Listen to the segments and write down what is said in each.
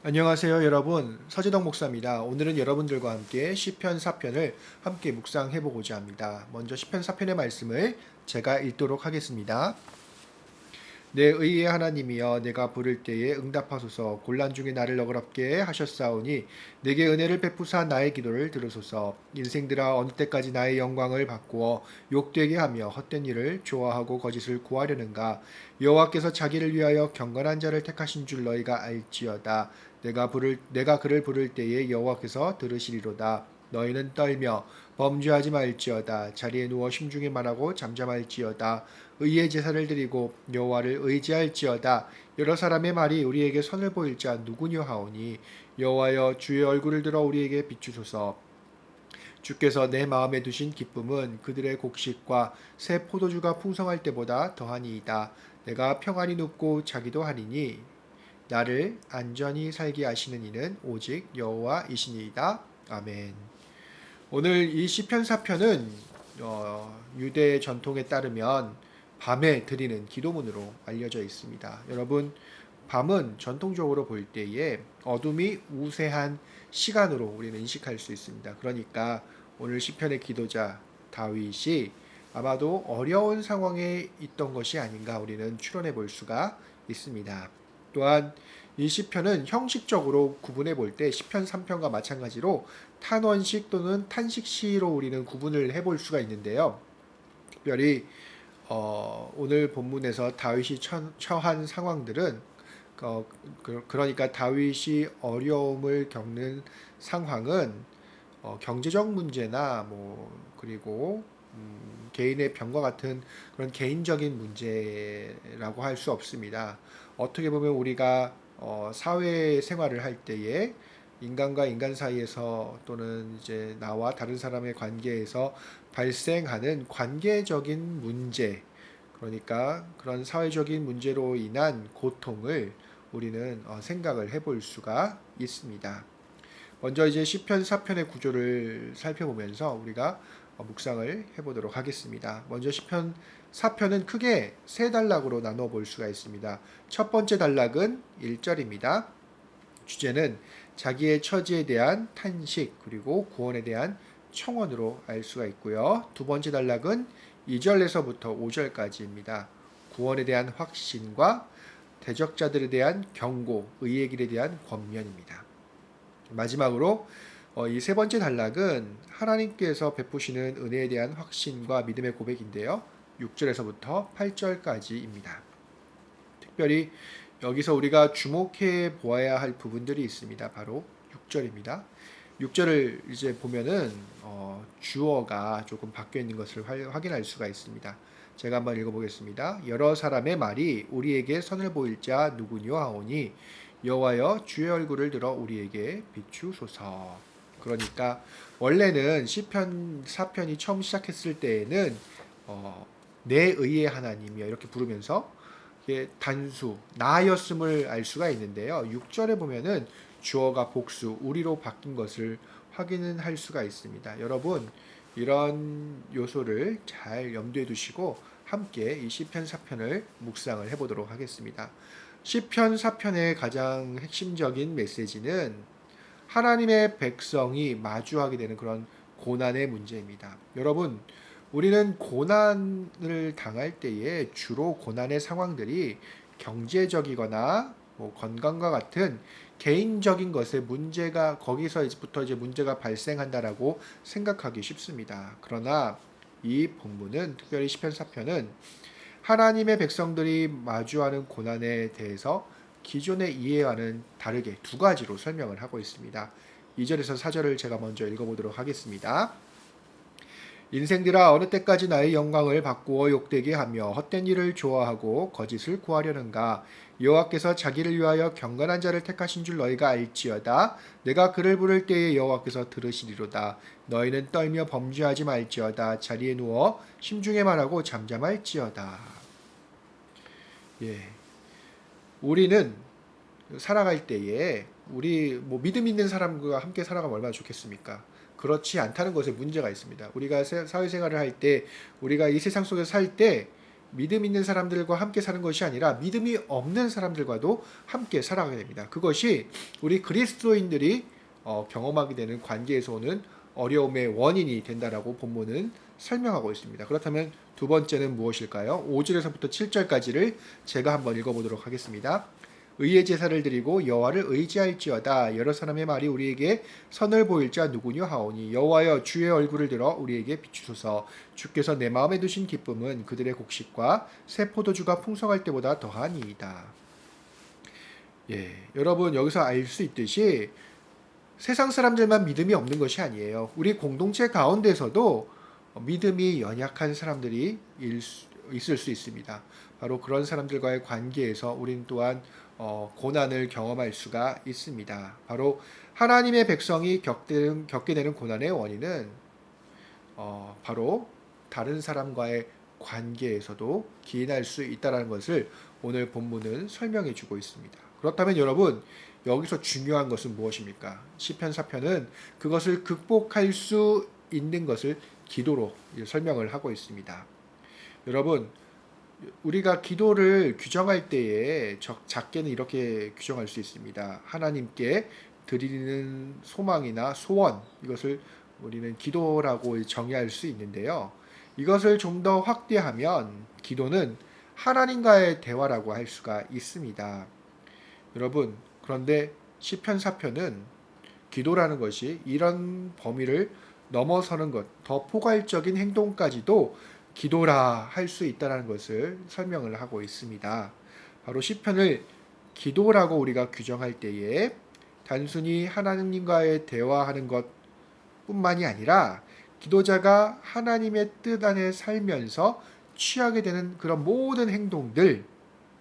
안녕하세요 여러분, 서재덕 목사입니다. 오늘은 여러분들과 함께 시편 4편을 함께 묵상해 보고자 합니다. 먼저 시편 4편의 말씀을 제가 읽도록 하겠습니다. 내 의의 하나님이여, 내가 부를 때에 응답하소서. 곤란 중에 나를 너그럽게 하셨사오니 내게 은혜를 베푸사 나의 기도를 들으소서. 인생들아, 어느 때까지 나의 영광을 바꾸어 욕되게 하며 헛된 일을 좋아하고 거짓을 구하려는가. 여호와께서 자기를 위하여 경건한 자를 택하신 줄 너희가 알지어다. 내가 그를 부를 때에 여호와께서 들으시리로다. 너희는 떨며 범죄하지 말지어다. 자리에 누워 심중에 말하고 잠잠할지어다. 의의 제사를 드리고 여호와를 의지할지어다. 여러 사람의 말이 우리에게 선을 보일 자 누구냐 하오니, 여호와여, 주의 얼굴을 들어 우리에게 비추소서. 주께서 내 마음에 두신 기쁨은 그들의 곡식과 새 포도주가 풍성할 때보다 더하니이다. 내가 평안히 눕고 자기도 하리니 나를 안전히 살게 하시는 이는 오직 여호와이시니이다. 아멘. 오늘 이 시편 4편은 유대 전통에 따르면 밤에 드리는 기도문으로 알려져 있습니다. 여러분, 밤은 전통적으로 볼 때에 어둠이 우세한 시간으로 우리는 인식할 수 있습니다. 그러니까 오늘 시편의 기도자 다윗이 아마도 어려운 상황에 있던 것이 아닌가 우리는 추론해 볼 수가 있습니다. 또한 이 시편은 형식적으로 구분해 볼 때 시편 3편과 마찬가지로 탄원식 또는 탄식시로 우리는 구분을 해볼 수가 있는데요. 특별히 오늘 본문에서 다윗이 처한 상황들은 그러니까 다윗이 어려움을 겪는 상황은 경제적 문제나 그리고 개인의 병과 같은 그런 개인적인 문제라고 할 수 없습니다. 어떻게 보면 우리가 사회 생활을 할 때에 인간과 인간 사이에서 또는 이제 나와 다른 사람의 관계에서 발생하는 관계적인 문제, 그러니까 그런 사회적인 문제로 인한 고통을 우리는 생각을 해볼 수가 있습니다. 먼저 이제 시편 4편의 구조를 살펴보면서 우리가 묵상을 해보도록 하겠습니다. 먼저 시편 4편은 크게 세 단락으로 나눠 볼 수가 있습니다. 첫 번째 단락은 1절입니다. 주제는 자기의 처지에 대한 탄식 그리고 구원에 대한 청원으로 알 수가 있고요. 두 번째 단락은 2절에서부터 5절까지입니다. 구원에 대한 확신과 대적자들에 대한 경고, 의의 길에 대한 권면입니다. 마지막으로 이 세 번째 단락은 하나님께서 베푸시는 은혜에 대한 확신과 믿음의 고백인데요. 6절에서부터 8절까지입니다. 특별히 여기서 우리가 주목해 보아야 할 부분들이 있습니다. 바로 6절입니다. 6절을 이제 보면은 주어가 조금 바뀌어 있는 것을 확인할 수가 있습니다. 제가 한번 읽어보겠습니다. 여러 사람의 말이 우리에게 선을 보일 자 누구뇨 하오니, 여호와여, 주의 얼굴을 들어 우리에게 비추소서. 그러니까 원래는 시편 4편이 처음 시작했을 때에는 내 의의 하나님이여 이렇게 부르면서 단수 나였음을 알 수가 있는데요. 6절에 보면은 주어가 복수 우리로 바뀐 것을 확인은 할 수가 있습니다. 여러분, 이런 요소를 잘 염두에 두시고 함께 이 시편 4편을 묵상을 해보도록 하겠습니다. 시편 4편의 가장 핵심적인 메시지는 하나님의 백성이 마주하게 되는 그런 고난의 문제입니다. 여러분, 우리는 고난을 당할 때에 주로 고난의 상황들이 경제적이거나 건강과 같은 개인적인 것에 문제가 거기서부터 이제 문제가 발생한다라고 생각하기 쉽습니다. 그러나 이 본문은 특별히 시편 4편은 하나님의 백성들이 마주하는 고난에 대해서 기존의 이해와는 다르게 두 가지로 설명을 하고 있습니다. 2절에서 4절을 제가 먼저 읽어보도록 하겠습니다. 인생들아, 어느 때까지 나의 영광을 바꾸어 욕되게 하며 헛된 일을 좋아하고 거짓을 구하려는가. 여호와께서 자기를 위하여 경건한 자를 택하신 줄 너희가 알지어다. 내가 그를 부를 때에 여호와께서 들으시리로다. 너희는 떨며 범죄하지 말지어다. 자리에 누워 심중에 말하고 잠잠할지어다. 예, 우리는 살아갈 때에 우리 믿음 있는 사람과 함께 살아가면 얼마나 좋겠습니까? 그렇지 않다는 것에 문제가 있습니다. 우리가 사회생활을 할 때, 우리가 이 세상 속에서 살 때 믿음 있는 사람들과 함께 사는 것이 아니라 믿음이 없는 사람들과도 함께 살아가게 됩니다. 그것이 우리 그리스도인들이 경험하게 되는 관계에서 오는 어려움의 원인이 된다라고 본문은 설명하고 있습니다. 그렇다면 두 번째는 무엇일까요? 5절에서부터 7절까지를 제가 한번 읽어보도록 하겠습니다. 의의 제사를 드리고 여호와를 의지할지어다. 여러 사람의 말이 우리에게 선을 보일 자 누구뇨 하오니 여호와여 주의 얼굴을 들어 우리에게 비추소서. 주께서 내 마음에 두신 기쁨은 그들의 곡식과 새 포도주가 풍성할 때보다 더하니이다. 여러분 여기서 알 수 있듯이 세상 사람들만 믿음이 없는 것이 아니에요. 우리 공동체 가운데서도 믿음이 연약한 사람들이 있을 수 있습니다. 바로 그런 사람들과의 관계에서 우리는 또한 고난을 경험할 수가 있습니다. 바로 하나님의 백성이 겪게 되는 고난의 원인은 바로 다른 사람과의 관계에서도 기인할 수 있다는 것을 오늘 본문은 설명해 주고 있습니다. 그렇다면 여러분 여기서 중요한 것은 무엇입니까? 시편 4편은 그것을 극복할 수 있는 것을 기도로 설명을 하고 있습니다. 여러분 우리가 기도를 규정할 때에 작게는 이렇게 규정할 수 있습니다. 하나님께 드리는 소망이나 소원, 이것을 우리는 기도라고 정의할 수 있는데요. 이것을 좀 더 확대하면 기도는 하나님과의 대화라고 할 수가 있습니다. 여러분 그런데 시편 4편은 기도라는 것이 이런 범위를 넘어서는 것, 더 포괄적인 행동까지도 기도라 할 수 있다는 것을 설명을 하고 있습니다. 바로 시편을 기도라고 우리가 규정할 때에 단순히 하나님과의 대화하는 것뿐만이 아니라 기도자가 하나님의 뜻 안에 살면서 취하게 되는 그런 모든 행동들,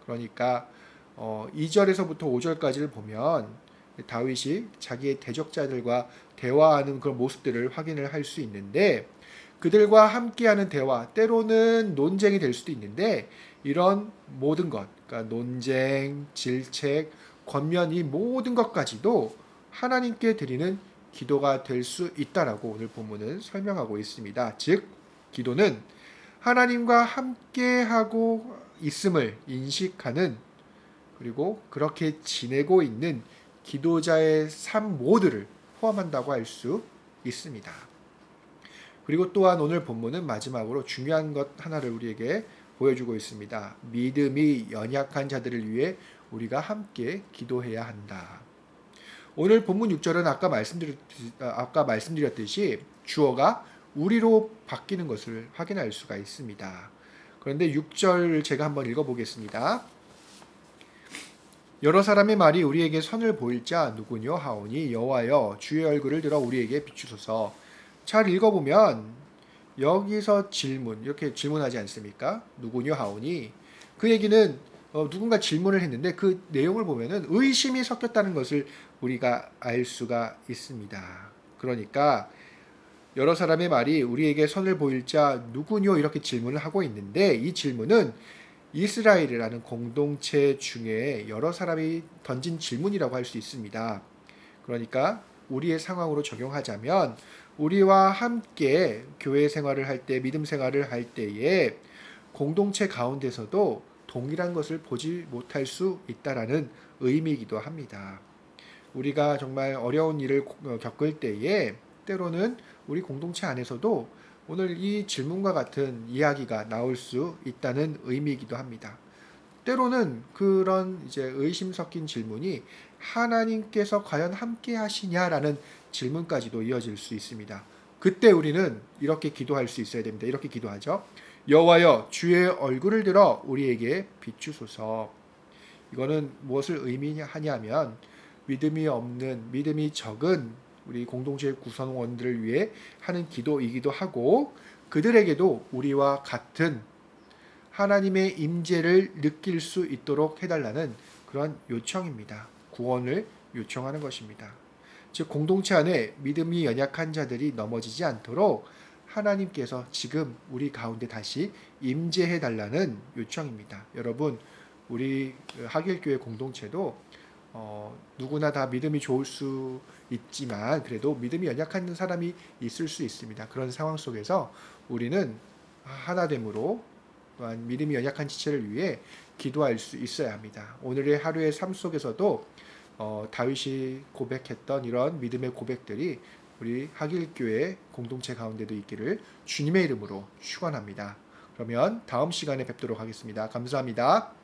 그러니까 2절에서부터 5절까지를 보면 다윗이 자기의 대적자들과 대화하는 그런 모습들을 확인을 할 수 있는데 그들과 함께하는 대화, 때로는 논쟁이 될 수도 있는데 이런 모든 것, 그러니까 논쟁, 질책, 권면 이 모든 것까지도 하나님께 드리는 기도가 될 수 있다라고 오늘 본문은 설명하고 있습니다. 즉 기도는 하나님과 함께하고 있음을 인식하는 그리고 그렇게 지내고 있는 기도자의 삶 모두를 포함한다고 할 수 있습니다. 그리고 또한 오늘 본문은 마지막으로 중요한 것 하나를 우리에게 보여주고 있습니다. 믿음이 연약한 자들을 위해 우리가 함께 기도해야 한다. 오늘 본문 6절은 아까 말씀드렸듯이 주어가 우리로 바뀌는 것을 확인할 수가 있습니다. 그런데 6절 제가 한번 읽어보겠습니다. 여러 사람의 말이 우리에게 선을 보일 자 누구뇨 하오니 여호와여 주의 얼굴을 들어 우리에게 비추소서. 잘 읽어보면 여기서 이렇게 질문하지 않습니까? 누구뇨 하오니 그 얘기는 누군가 질문을 했는데 그 내용을 보면은 의심이 섞였다는 것을 우리가 알 수가 있습니다. 그러니까 여러 사람의 말이 우리에게 선을 보일 자 누구뇨 이렇게 질문을 하고 있는데 이 질문은 이스라엘이라는 공동체 중에 여러 사람이 던진 질문이라고 할 수 있습니다. 그러니까 우리의 상황으로 적용하자면 우리와 함께 교회 생활을 할 때, 믿음 생활을 할 때에 공동체 가운데서도 동일한 것을 보지 못할 수 있다라는 의미이기도 합니다. 우리가 정말 어려운 일을 겪을 때에 때로는 우리 공동체 안에서도 오늘 이 질문과 같은 이야기가 나올 수 있다는 의미이기도 합니다. 때로는 그런 의심 섞인 질문이 하나님께서 과연 함께 하시냐라는 질문까지도 이어질 수 있습니다. 그때 우리는 이렇게 기도할 수 있어야 됩니다. 이렇게 기도하죠. 여호와여 주의 얼굴을 들어 우리에게 비추소서. 이거는 무엇을 의미하냐면 믿음이 적은 우리 공동체 구성원들을 위해 하는 기도이기도 하고 그들에게도 우리와 같은 하나님의 임재를 느낄 수 있도록 해달라는 그런 요청입니다. 구원을 요청하는 것입니다. 즉 공동체 안에 믿음이 연약한 자들이 넘어지지 않도록 하나님께서 지금 우리 가운데 다시 임재해달라는 요청입니다. 여러분 우리 하길교회 공동체도 누구나 다 믿음이 좋을 수 있지만 그래도 믿음이 연약한 사람이 있을 수 있습니다. 그런 상황 속에서 우리는 하나됨으로 또한 믿음이 연약한 지체를 위해 기도할 수 있어야 합니다. 오늘의 하루의 삶 속에서도 다윗이 고백했던 이런 믿음의 고백들이 우리 하길교회 공동체 가운데도 있기를 주님의 이름으로 축원합니다. 그러면 다음 시간에 뵙도록 하겠습니다. 감사합니다.